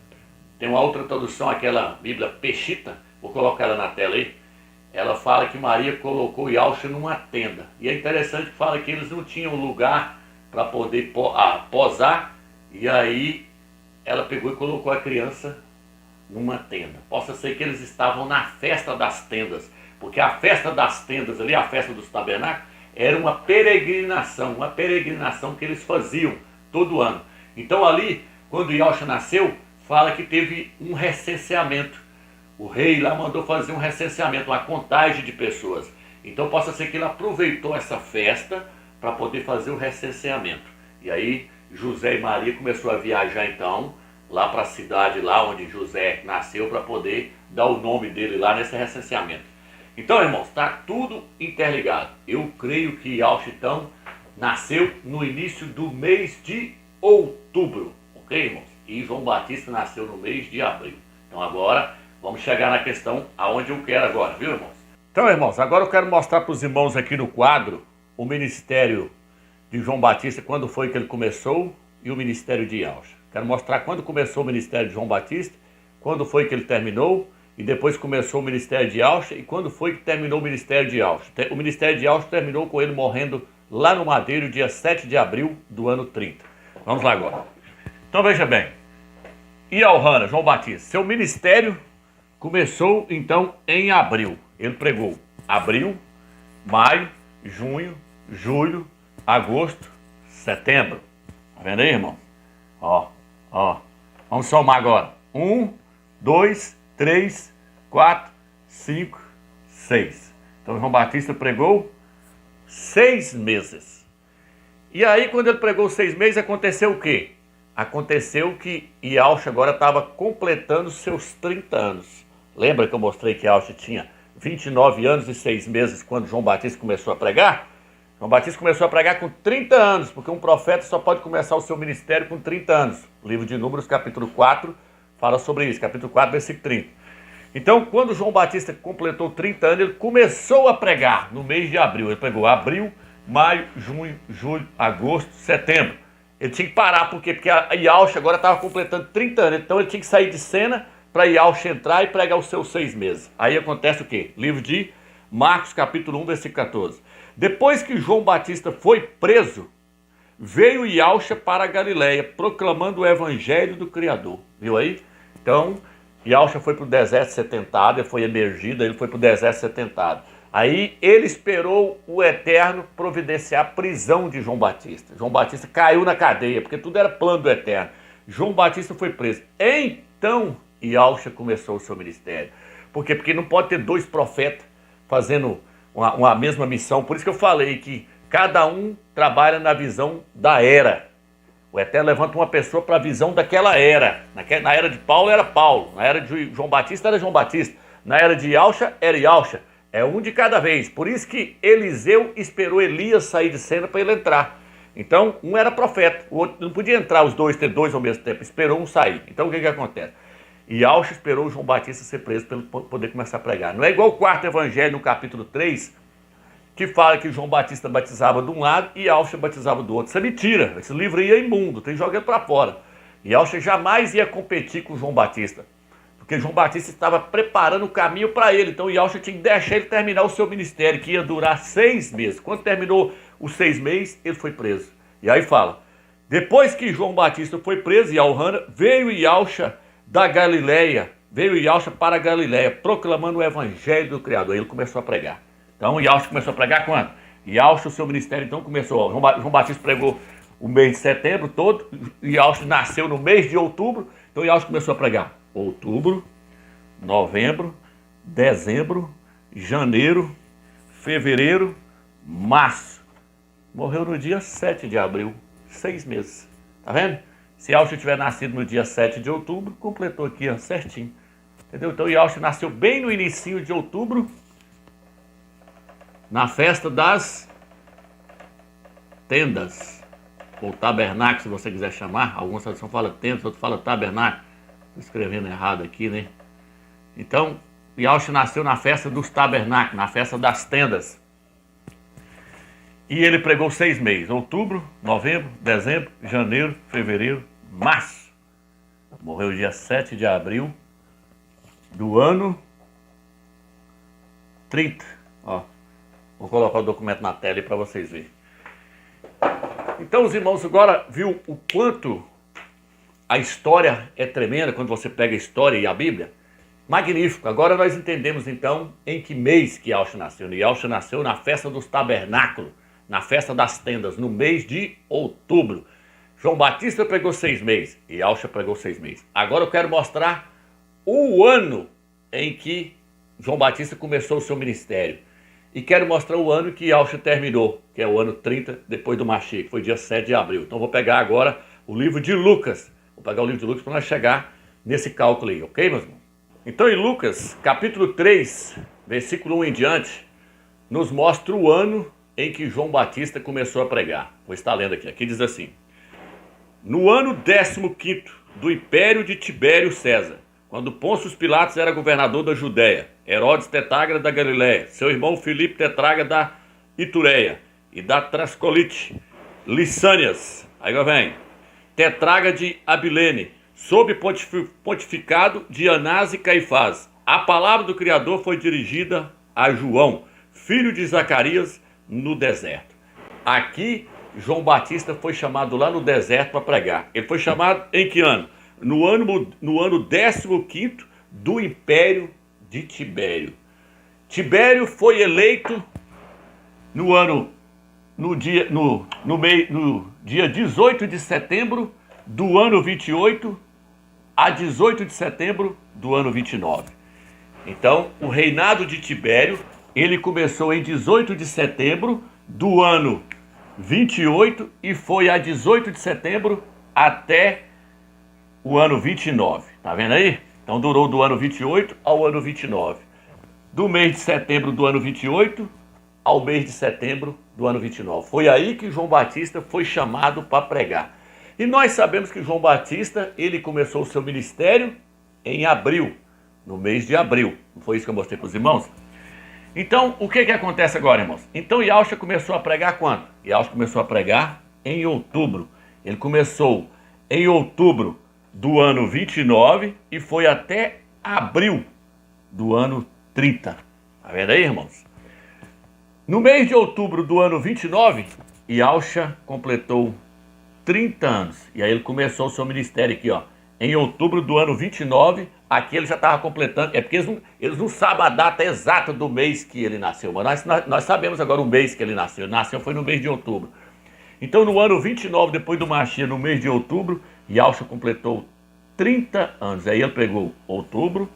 Tem uma outra tradução, aquela Bíblia Peshita, vou colocar ela na tela aí. Ela fala que Maria colocou Yahusha numa tenda. E é interessante que fala que eles não tinham lugar para poder posar. E aí ela pegou e colocou a criança numa tenda. Possa ser que eles estavam na festa das tendas. Porque a festa das tendas ali, a festa dos tabernáculos, era uma peregrinação que eles faziam todo ano. Então ali, quando Yahusha nasceu, fala que teve um recenseamento. O rei lá mandou fazer um recenseamento, uma contagem de pessoas. Então possa ser que ele aproveitou essa festa para poder fazer o recenseamento. E aí José e Maria começou a viajar então lá para a cidade lá onde José nasceu para poder dar o nome dele lá nesse recenseamento. Então, irmãos, está tudo interligado. Eu creio que Yahusha então nasceu no início do mês de outubro, ok, irmãos? E João Batista nasceu no mês de abril. Então agora vamos chegar na questão aonde eu quero agora, viu, irmãos? Então, irmãos, agora eu quero mostrar para os irmãos aqui no quadro o ministério de João Batista, quando foi que ele começou, e o ministério de Yahusha. Quero mostrar quando começou o ministério de João Batista, quando foi que ele terminou, e depois começou o ministério de Yaucha. E quando foi que terminou o ministério de Yaucha? O ministério de Yaucha terminou com ele morrendo lá no Madeiro, dia 7 de abril do ano 30. Vamos lá agora. Então veja bem, Elhana, João Batista, seu ministério começou então em abril. Ele pregou abril, maio, junho, julho, agosto, setembro. Tá vendo aí, irmão? Ó. Vamos somar agora. 1, 2, 3, 4, 5, 6. Então João Batista pregou 6 meses. E aí, quando ele pregou 6 meses, aconteceu o quê? Aconteceu que Yaucha agora estava completando seus 30 anos. Lembra que eu mostrei que Yaucha tinha 29 anos e 6 meses quando João Batista começou a pregar? João Batista começou a pregar com 30 anos, porque um profeta só pode começar o seu ministério com 30 anos. O livro de Números, capítulo 4, fala sobre isso, capítulo 4, versículo 30. Então, quando João Batista completou 30 anos, ele começou a pregar no mês de abril. Ele pregou abril, maio, junho, julho, agosto, setembro. Ele tinha que parar, por quê? Porque a Yaucha agora estava completando 30 anos, então ele tinha que sair de cena para Yaucha entrar e pregar os seus 6 meses. Aí acontece o quê? Livro de Marcos, capítulo 1, versículo 14. Depois que João Batista foi preso, veio Yaucha para a Galileia, proclamando o evangelho do Criador. Viu aí? Então, Yaucha foi para o deserto setentado, ele foi emergido, ele foi para o deserto setentado. Aí ele esperou o Eterno providenciar a prisão de João Batista. João Batista caiu na cadeia, porque tudo era plano do Eterno. João Batista foi preso. Então, Yaucha começou o seu ministério. Por quê? Porque não pode ter 2 profetas fazendo uma mesma missão. Por isso que eu falei que cada um trabalha na visão da era. O Eterno levanta uma pessoa para a visão daquela era. Na era de Paulo era Paulo. Na era de João Batista era João Batista. Na era de Yaucha era Yaucha. É um de cada vez. Por isso que Eliseu esperou Elias sair de cena para ele entrar. Então, um era profeta, o outro não podia entrar os dois, ter 2 ao mesmo tempo. Esperou um sair. Então, o que acontece? Yaucha esperou o João Batista ser preso para ele poder começar a pregar. Não é igual o 4º evangelho, no capítulo 3, que fala que João Batista batizava de um lado e Yaucha batizava do outro. Isso é mentira. Esse livro aí é imundo, tem que jogar ele para fora. Yaucha jamais ia competir com João Batista, porque João Batista estava preparando o caminho para ele. Então Yaucha tinha que deixar ele terminar o seu ministério, que ia durar 6 meses. Quando terminou os 6 meses, ele foi preso. E aí fala, depois que João Batista foi preso, Elhana, veio Yaucha da Galileia, veio Yaucha para a Galileia, proclamando o evangelho do Criador. Aí ele começou a pregar. Então Yaucha começou a pregar quando? Yaucha, o seu ministério então começou. João Batista pregou o mês de setembro todo, Yaucha nasceu no mês de outubro, então Yaucha começou a pregar. Outubro, novembro, dezembro, janeiro, fevereiro, março. Morreu no dia 7 de abril, 6 meses. Tá vendo? Se Yaucha tiver nascido no dia 7 de outubro, completou aqui, ó, certinho. Entendeu? Então Yaucha nasceu bem no início de outubro, na festa das tendas, ou tabernáculo, se você quiser chamar. Algumas traduções falam tendas, outros falam tabernáculo. Estou escrevendo errado aqui, né? Então, Yaucha nasceu na festa dos tabernáculos, na festa das tendas. E ele pregou 6 meses, outubro, novembro, dezembro, janeiro, fevereiro, março. Morreu dia 7 de abril do ano 30. Ó, vou colocar o documento na tela aí para vocês verem. Então, os irmãos, agora viu o quanto a história é tremenda quando você pega a história e a Bíblia? Magnífico. Agora nós entendemos, então, em que mês que Yaucha nasceu. Yaucha nasceu na festa dos tabernáculos, na festa das tendas, no mês de outubro. João Batista pregou 6 meses e Yaucha pregou 6 meses. Agora eu quero mostrar o ano em que João Batista começou o seu ministério. E quero mostrar o ano que Yaucha terminou, que é o ano 30 depois do Mashiach, que foi dia 7 de abril. Então vou pegar agora o livro de Lucas. Vou pegar o livro de Lucas para nós chegar nesse cálculo aí, ok, meus irmãos? Então em Lucas, capítulo 3, versículo 1 em diante, nos mostra o ano em que João Batista começou a pregar. Vou estar lendo aqui. Aqui diz assim: no ano 15º do império de Tibério César, quando Pôncio Pilatos era governador da Judéia, Herodes tetrágrada da Galiléia, seu irmão Filipe tetrágrada da Itureia e da Trascolite, Lissânias, aí vem, tetrágrada de Abilene, sob pontificado de Anás e Caifás, a palavra do Criador foi dirigida a João, filho de Zacarias, no deserto. Aqui, João Batista foi chamado lá no deserto para pregar. Ele foi chamado em que ano? No ano 15º do Império de Tibério. Tibério foi eleito no dia 18 de setembro do ano 28 a 18 de setembro do ano 29. Então, o reinado de Tibério, ele começou em 18 de setembro do ano 28 e foi a 18 de setembro até o ano 29. Tá vendo aí? Então durou do ano 28 ao ano 29. Do mês de setembro do ano 28 ao mês de setembro do ano 29. Foi aí que João Batista foi chamado para pregar. E nós sabemos que João Batista, ele começou o seu ministério em abril, no mês de abril. Não foi isso que eu mostrei para os irmãos? Então, o que acontece agora, irmãos? Então, Yaucha começou a pregar quando? Yaucha começou a pregar em outubro. Ele começou em outubro do ano 29 e foi até abril do ano 30. Tá vendo aí, irmãos? No mês de outubro do ano 29, Yaucha completou 30 anos. E aí ele começou o seu ministério aqui, ó. Em outubro do ano 29, aqui ele já estava completando. É porque eles não sabem a data exata do mês que ele nasceu. Mas nós sabemos agora o mês que ele nasceu. Ele nasceu foi no mês de outubro. Então no ano 29, depois do Machia, no mês de outubro, Yaucha completou 30 anos. Aí ele pegou outubro,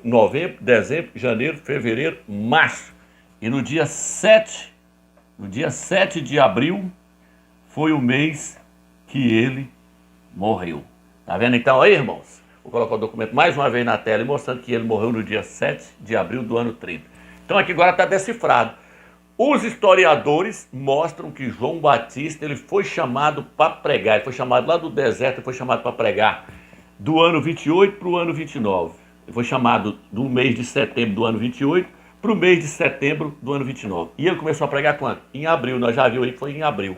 novembro, dezembro, janeiro, fevereiro, março. E no dia 7 de abril, foi o mês que ele morreu. Tá vendo então aí, irmãos? Vou colocar o documento mais uma vez na tela, mostrando que ele morreu no dia 7 de abril do ano 30. Então aqui agora está decifrado. Os historiadores mostram que João Batista ele foi chamado para pregar. Ele foi chamado lá do deserto, ele foi chamado para pregar do ano 28 para o ano 29. Ele foi chamado do mês de setembro do ano 28 para o mês de setembro do ano 29. E ele começou a pregar quando? Em abril. Nós já vimos aí que foi em abril.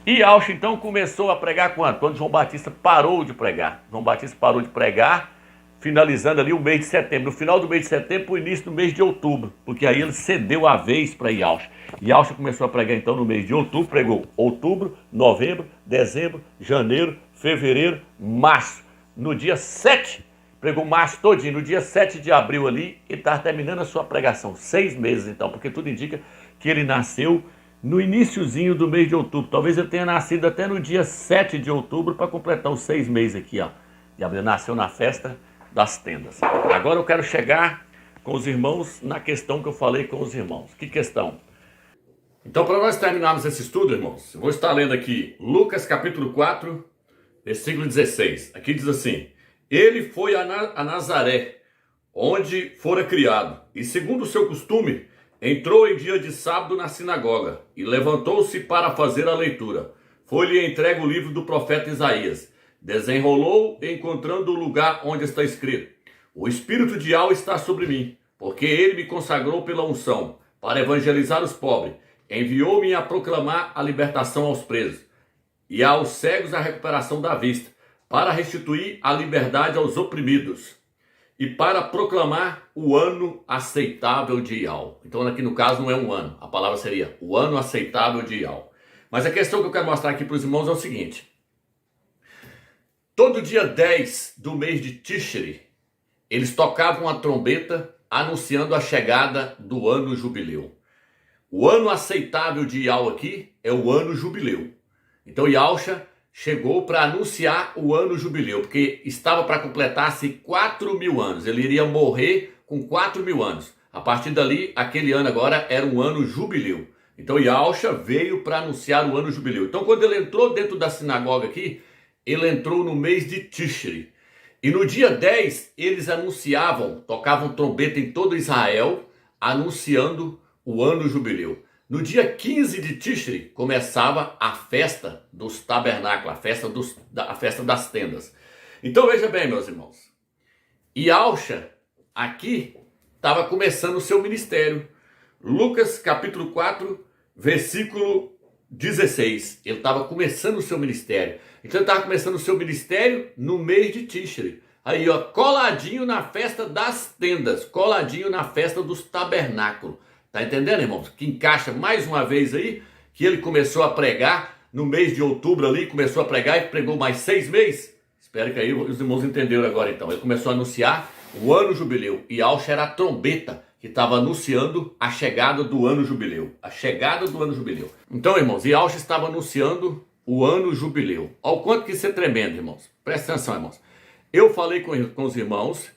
E Yaucha então começou a pregar quando? Quando João Batista parou de pregar. João Batista parou de pregar, finalizando ali o mês de setembro. No final do mês de setembro, para o início do mês de outubro. Porque aí ele cedeu a vez para Yaucha. Yaucha começou a pregar então no mês de outubro, pregou outubro, novembro, dezembro, janeiro, fevereiro, março. No dia 7, pregou março todinho. No dia 7 de abril ali, ele estava terminando a sua pregação. 6 meses então, porque tudo indica que ele nasceu no iniciozinho do mês de outubro. Talvez ele tenha nascido até no dia 7 de outubro para completar os 6 meses aqui, ó. De abril, nasceu na festa das tendas. Agora eu quero chegar com os irmãos na questão que eu falei com os irmãos. Que questão? Então, para nós terminarmos esse estudo, irmãos, eu vou estar lendo aqui Lucas capítulo 4, versículo 16. Aqui diz assim: ele foi a Nazaré, onde fora criado, e segundo o seu costume, entrou em dia de sábado na sinagoga e levantou-se para fazer a leitura. Foi-lhe entregue o livro do profeta Isaías. Desenrolou, encontrando o lugar onde está escrito: o Espírito de Yahweh está sobre mim, porque ele me consagrou pela unção, para evangelizar os pobres. Enviou-me a proclamar a libertação aos presos, e aos cegos a recuperação da vista, para restituir a liberdade aos oprimidos, e para proclamar o ano aceitável de Yahweh. Então aqui no caso não é um ano, a palavra seria o ano aceitável de Yahweh. Mas a questão que eu quero mostrar aqui para os irmãos é o seguinte: todo dia 10 do mês de Tishri, eles tocavam a trombeta anunciando a chegada do ano jubileu. O ano aceitável de Yahweh aqui é o ano jubileu. Então Yaucha chegou para anunciar o ano jubileu, porque estava para completar-se 4.000 anos. Ele iria morrer com 4.000 anos. A partir dali, aquele ano agora era um ano jubileu. Então Yaucha veio para anunciar o ano jubileu. Então quando ele entrou dentro da sinagoga aqui, ele entrou no mês de Tishri. E no dia 10, eles anunciavam, tocavam trombeta em todo Israel, anunciando o ano jubileu. No dia 15 de Tishri, começava a festa dos tabernáculos, a festa das tendas. Então veja bem, meus irmãos, Yaucha aqui estava começando o seu ministério. Lucas capítulo 4, versículo 16. Ele estava começando o seu ministério. Então ele estava começando o seu ministério no mês de Tishri. Aí, ó, coladinho na festa das tendas, coladinho na festa dos tabernáculos. Tá entendendo, irmãos? Que encaixa mais uma vez aí, que ele começou a pregar no mês de outubro ali, começou a pregar e pregou mais 6 meses. Espero que aí os irmãos entenderam agora então. Ele começou a anunciar o ano jubileu. E Alcha era a trombeta que estava anunciando a chegada do ano jubileu. A chegada do ano jubileu. Então, irmãos, e Alcha estava anunciando o ano jubileu. Olha o quanto que isso é tremendo, irmãos. Presta atenção, irmãos. Eu falei com os irmãos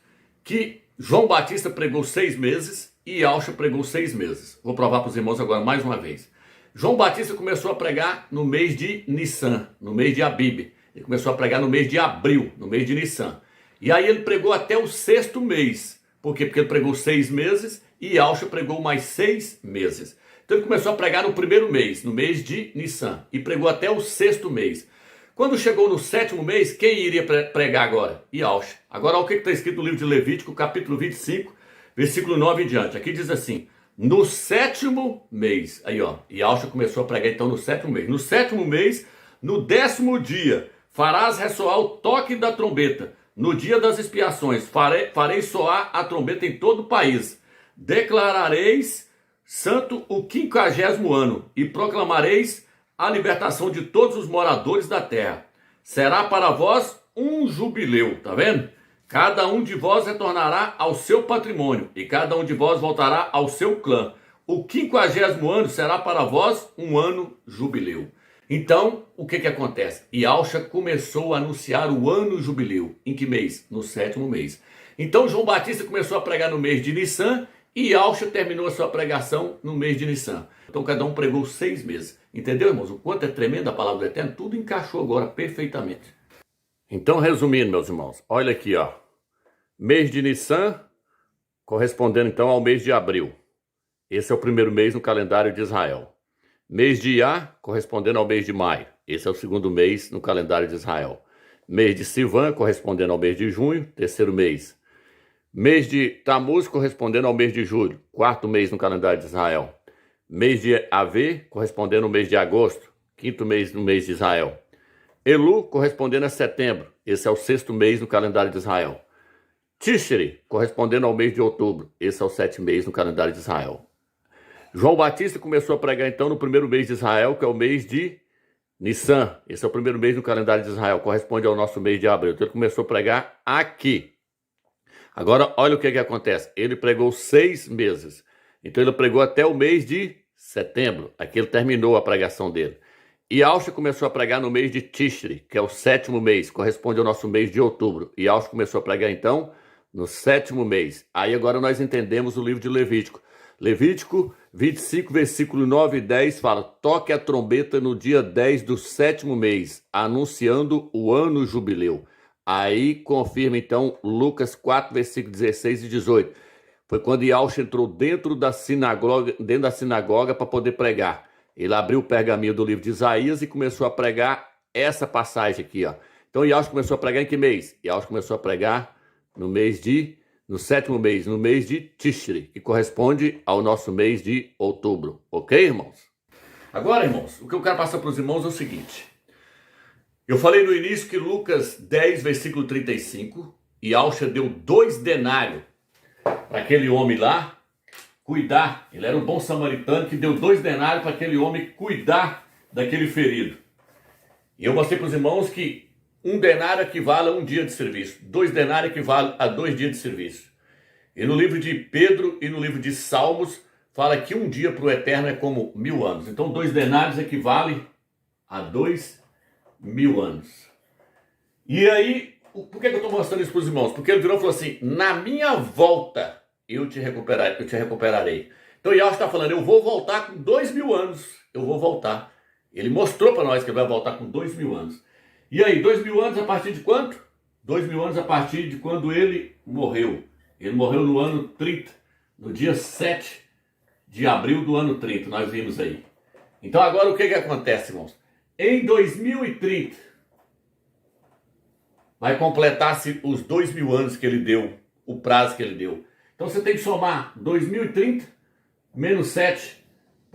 que João Batista pregou 6 meses e Alcha pregou 6 meses. Vou provar para os irmãos agora mais uma vez. João Batista começou a pregar no mês de Nissan, no mês de Abib. Ele começou a pregar no mês de abril, no mês de Nissan. E aí ele pregou até o 6º mês. Por quê? Porque ele pregou 6 meses e Alcha pregou mais 6 meses. Então ele começou a pregar no primeiro mês, no mês de Nissan. E pregou até o 6º mês. Quando chegou no 7º mês, quem iria pregar agora? Alcha. Agora olha o que está escrito no livro de Levítico, capítulo 25, versículo 9 em diante. Aqui diz assim: no 7º mês, aí ó, Alcha começou a pregar então no 7º mês. No 7º mês, no 10º dia, farás ressoar o toque da trombeta. No dia das expiações, farei soar a trombeta em todo o país. Declarareis santo o 50º ano e proclamareis a libertação de todos os moradores da terra. Será para vós um jubileu, tá vendo? Cada um de vós retornará ao seu patrimônio e cada um de vós voltará ao seu clã. O 50º ano será para vós um ano jubileu. Então, o que acontece? Alcha começou a anunciar o ano jubileu. Em que mês? No 7º mês. Então, João Batista começou a pregar no mês de Nissan e Alcha terminou a sua pregação no mês de Nissan. Então, cada um pregou 6 meses. Entendeu, irmãos? O quanto é tremenda a palavra do Eterno? Tudo encaixou agora perfeitamente. Então, resumindo, meus irmãos, olha aqui, ó. Mês de Nissan, correspondendo então ao mês de abril. Esse é o primeiro mês no calendário de Israel. Mês de Iá, correspondendo ao mês de maio. Esse é o segundo mês no calendário de Israel. Mês de Sivan, correspondendo ao mês de junho, terceiro mês. Mês de Tamuz, correspondendo ao mês de julho, quarto mês no calendário de Israel. Mês de Avê, correspondendo ao mês de agosto, quinto mês no mês de Israel. Elu, correspondendo a setembro. Esse é o 6º mês no calendário de Israel. Tishri, correspondendo ao mês de outubro. Esse é o 7º mês no calendário de Israel. João Batista começou a pregar então no primeiro mês de Israel, que é o mês de Nissan. Esse é o primeiro mês no calendário de Israel, corresponde ao nosso mês de abril. Então ele começou a pregar aqui. Agora olha o que acontece. Ele pregou 6 meses. Então ele pregou até o mês de setembro. Aqui ele terminou a pregação dele. E Alcha começou a pregar no mês de Tishri, que é o 7º mês, corresponde ao nosso mês de outubro. E Alcha começou a pregar então no 7º mês. Aí agora nós entendemos o livro de Levítico. Levítico 25, versículo 9 e 10 fala: toque a trombeta no dia 10 do 7º mês, anunciando o ano jubileu. Aí confirma então Lucas 4, versículo 16 e 18. Foi quando Alcha entrou dentro da sinagoga para poder pregar. Ele abriu o pergaminho do livro de Isaías e começou a pregar essa passagem aqui, ó. Então Alcha começou a pregar em que mês? Alcha começou a pregar no 7º mês, no mês de Tishri, que corresponde ao nosso mês de outubro. Ok, irmãos? Agora, irmãos, o que eu quero passar para os irmãos é o seguinte. Eu falei no início que Lucas 10, versículo 35, Alcha deu 2 denários para aquele homem lá cuidar. Ele era um bom samaritano que deu 2 denários para aquele homem cuidar daquele ferido. E eu mostrei para os irmãos que 1 denário equivale a 1 dia de serviço. 2 denários equivale a 2 dias de serviço. E no livro de Pedro e no livro de Salmos, fala que 1 dia para o Eterno é como 1000 anos. Então 2 denários equivale a 2000 anos. E aí, por que eu estou mostrando isso para os irmãos? Porque ele virou e falou assim: na minha volta eu te recuperarei. Então Alcha está falando: eu vou voltar com 2000 anos. Eu vou voltar. Ele mostrou para nós que ele vai voltar com 2000 anos. E aí, 2000 anos a partir de quanto? 2000 anos a partir de quando ele morreu. Ele morreu no ano 30, no dia 7 de abril do ano 30, nós vimos aí. Então agora o que acontece, irmãos? Em 2030, vai completar-se os 2000 anos que ele deu, o prazo que ele deu. Então você tem que somar 2030 menos 7,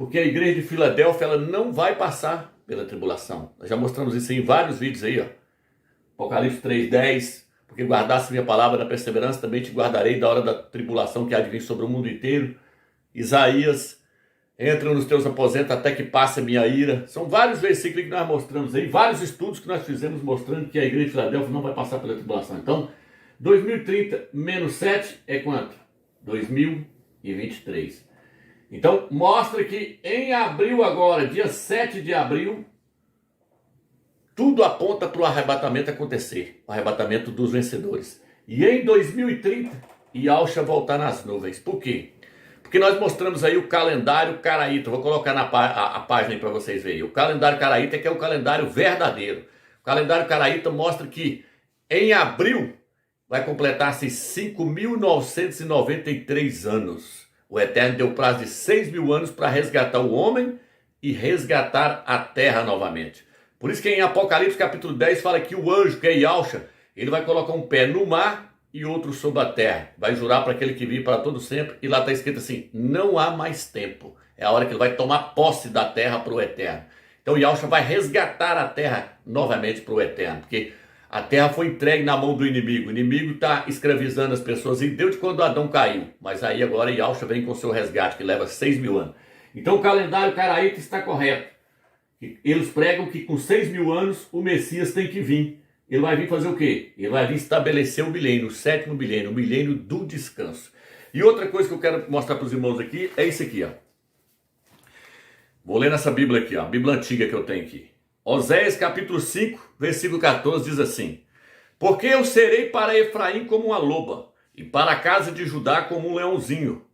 porque a igreja de Filadélfia ela não vai passar pela tribulação. Nós já mostramos isso em vários vídeos aí, ó. Apocalipse 3:10, porque guardasse minha palavra da perseverança, também te guardarei da hora da tribulação que há de vir sobre o mundo inteiro. Isaías, entra nos teus aposentos até que passe a minha ira. São vários versículos que nós mostramos aí, vários estudos que nós fizemos mostrando que a igreja de Filadélfia não vai passar pela tribulação. Então, 2030 menos 7 é quanto? 2023. Então, mostra que em abril agora, dia 7 de abril, tudo aponta para o arrebatamento acontecer, o arrebatamento dos vencedores. E em 2030, Yahushua voltar nas nuvens. Por quê? Porque nós mostramos aí o calendário caraíta. Vou colocar na a página aí para vocês verem. O calendário caraíta que é o calendário verdadeiro. O calendário caraíta mostra que em abril vai completar-se 5.993 anos. O Eterno deu prazo de 6.000 anos para resgatar o homem e resgatar a terra novamente. Por isso que em Apocalipse capítulo 10 fala que o anjo, que é Yahushua, ele vai colocar um pé no mar e outro sobre a terra. Vai jurar para aquele que vive para todo sempre. E lá está escrito assim, não há mais tempo. É a hora que ele vai tomar posse da terra para o Eterno. Então Yahushua vai resgatar a terra novamente para o Eterno. Porque a terra foi entregue na mão do inimigo. O inimigo está escravizando as pessoas. E desde quando Adão caiu. Mas aí agora Yahushua vem com seu resgate, que leva 6.000 anos. Então o calendário caraíta está correto. Eles pregam que com 6.000 anos o Messias tem que vir. Ele vai vir fazer o quê? Ele vai vir estabelecer o milênio, o 7º milênio, o milênio do descanso. E outra coisa que eu quero mostrar para os irmãos aqui é isso aqui, ó. Vou ler nessa Bíblia aqui, ó, a Bíblia antiga que eu tenho aqui. Oséias capítulo 5, versículo 14 diz assim: porque eu serei para Efraim como uma loba, e para a casa de Judá como um leãozinho.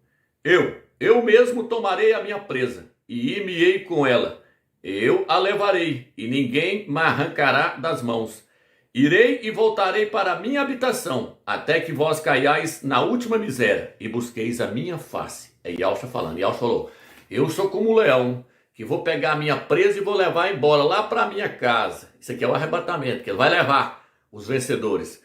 Eu mesmo tomarei a minha presa, e ir-me-ei com ela. Eu a levarei, e ninguém me arrancará das mãos. Irei e voltarei para a minha habitação, até que vós caiais na última miséria, e busqueis a minha face. É Yahushua falando. Yahushua falou, eu sou como um leão, que vou pegar a minha presa e vou levar embora lá para a minha casa. Isso aqui é o arrebatamento, que ele vai levar os vencedores.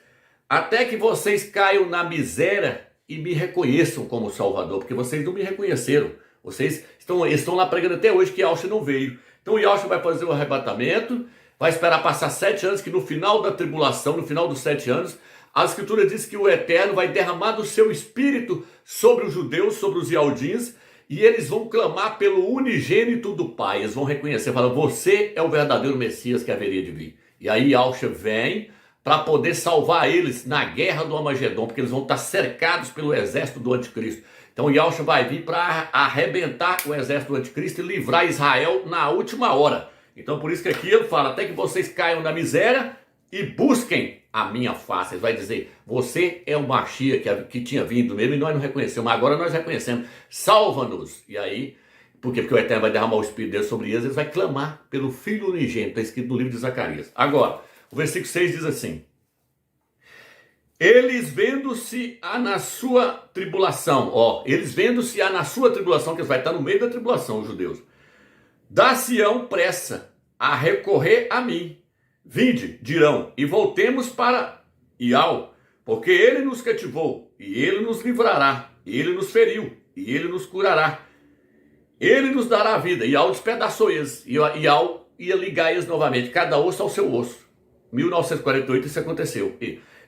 Até que vocês caiam na miséria e me reconheçam como Salvador, porque vocês não me reconheceram. Vocês estão lá pregando até hoje que Yahushua não veio. Então Yahushua vai fazer o arrebatamento, vai esperar passar 7 anos, que no final da tribulação, no final dos 7 anos, a Escritura diz que o Eterno vai derramar do seu Espírito sobre os judeus, sobre os Yaldins, e eles vão clamar pelo unigênito do Pai. Eles vão reconhecer, falar, você é o verdadeiro Messias que haveria de vir. E aí Yahushua vem para poder salvar eles na guerra do Armagedon, porque eles vão estar cercados pelo exército do anticristo. Então Yahushua vai vir para arrebentar o exército do anticristo e livrar Israel na última hora. Então por isso que aqui ele fala, até que vocês caiam na miséria e busquem a minha face. Ele vai dizer, você é o Mashiach que tinha vindo mesmo e nós não reconhecemos, mas agora nós reconhecemos. Salva-nos. E aí, porque o Eterno vai derramar o Espírito dele sobre eles, vai clamar pelo Filho unigênito, está escrito no livro de Zacarias. Agora, o versículo 6 diz assim, eles vendo-se na sua tribulação, eles vendo-se na sua tribulação, que eles vai estar no meio da tribulação, os judeus, dar-se-ão pressa a recorrer a mim. Vinde, dirão, e voltemos para Iau, porque ele nos cativou, e ele nos livrará, e ele nos feriu, e ele nos curará. Ele nos dará a vida. Iau despedaçou eles, e Iau ia ligar eles novamente, cada osso ao seu osso. 1948 isso aconteceu.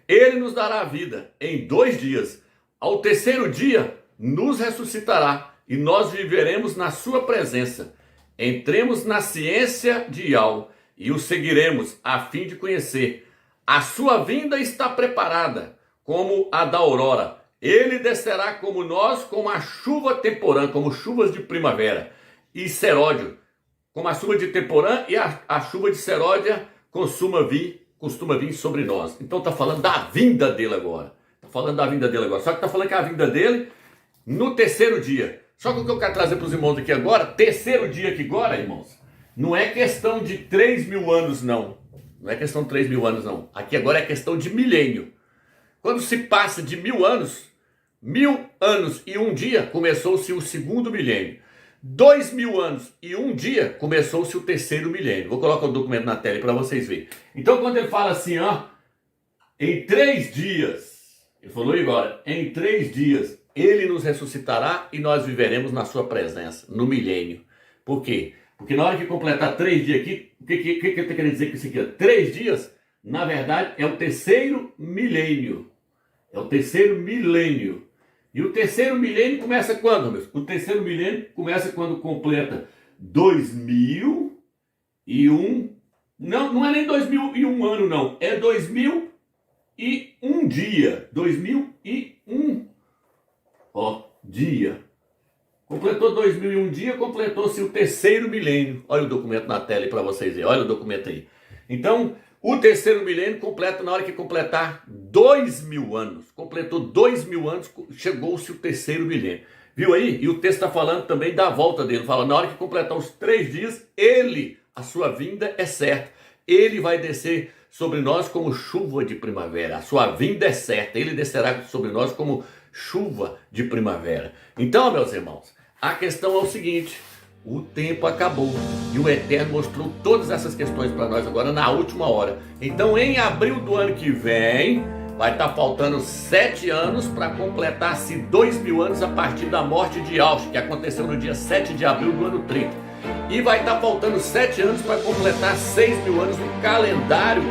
Ele nos dará a vida em 2 dias. Ao 3º dia nos ressuscitará, e nós viveremos na sua presença. Entremos na ciência de Iau, e o seguiremos a fim de conhecer. A sua vinda está preparada, como a da aurora. Ele descerá como nós, como a chuva temporã, como chuvas de primavera. E seródio, como a chuva de temporã e a chuva de seródia costuma vir sobre nós. Então está falando da vinda dele agora. Está falando da vinda dele agora. Só que está falando que a vinda dele no 3º dia. Só que o que eu quero trazer para os irmãos aqui agora, 3º dia aqui agora, irmãos, não é questão de 3.000 anos, não. Não é questão de 3.000 anos, não. Aqui agora é questão de milênio. Quando se passa de 1.000 anos, 1.000 anos e 1 dia, começou-se o 2º milênio. 2.000 anos e 1 dia, começou-se o 3º milênio. Vou colocar o documento na tela para vocês verem. Então, quando ele fala assim, em 3 dias, ele falou agora, em 3 dias, ele nos ressuscitará e nós viveremos na sua presença, no milênio. Por quê? Porque na hora que completar 3 dias aqui, o que está querendo dizer com isso aqui? 3 dias, na verdade, é o terceiro milênio. É o terceiro milênio. E o terceiro milênio começa quando, meus? O terceiro milênio começa quando completa 2001. Não é nem 2001 ano, não. É 2001 dia. 2001 dia. Completou 2001 dia, completou-se o terceiro milênio. Olha o documento na tela aí para vocês verem. Olha o documento aí. Então, o terceiro milênio completa na hora que completar 2000 anos. Completou 2000 anos, chegou-se o terceiro milênio. Viu aí? E o texto está falando também da volta dele. Fala, na hora que completar os 3 dias, a sua vinda é certa. Ele vai descer sobre nós como chuva de primavera. A sua vinda é certa. Ele descerá sobre nós como chuva de primavera. Então, meus irmãos, a questão é o seguinte: o tempo acabou e o Eterno mostrou todas essas questões para nós agora na última hora. Então, em abril do ano que vem, vai estar faltando 7 anos para completar-se 2000 anos a partir da morte de Auschwitz, que aconteceu no dia 7 de abril do ano 30. E vai estar faltando 7 anos para completar 6.000 anos no calendário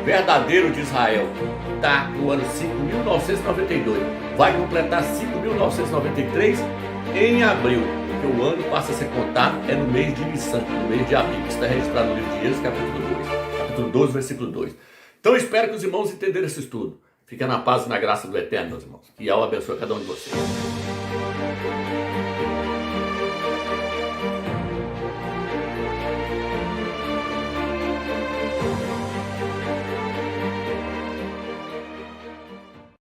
verdadeiro de Israel. Está no ano 5.992. Vai completar 5.993 em abril. Porque o ano passa a ser contado no mês de Nissan, no mês de Abril, que está registrado no livro de Êxodo, capítulo 2. Capítulo 12, versículo 2. Então eu espero que os irmãos entenderam esse estudo. Fica na paz e na graça do Eterno, meus irmãos. Que Yahweh abençoe cada um de vocês.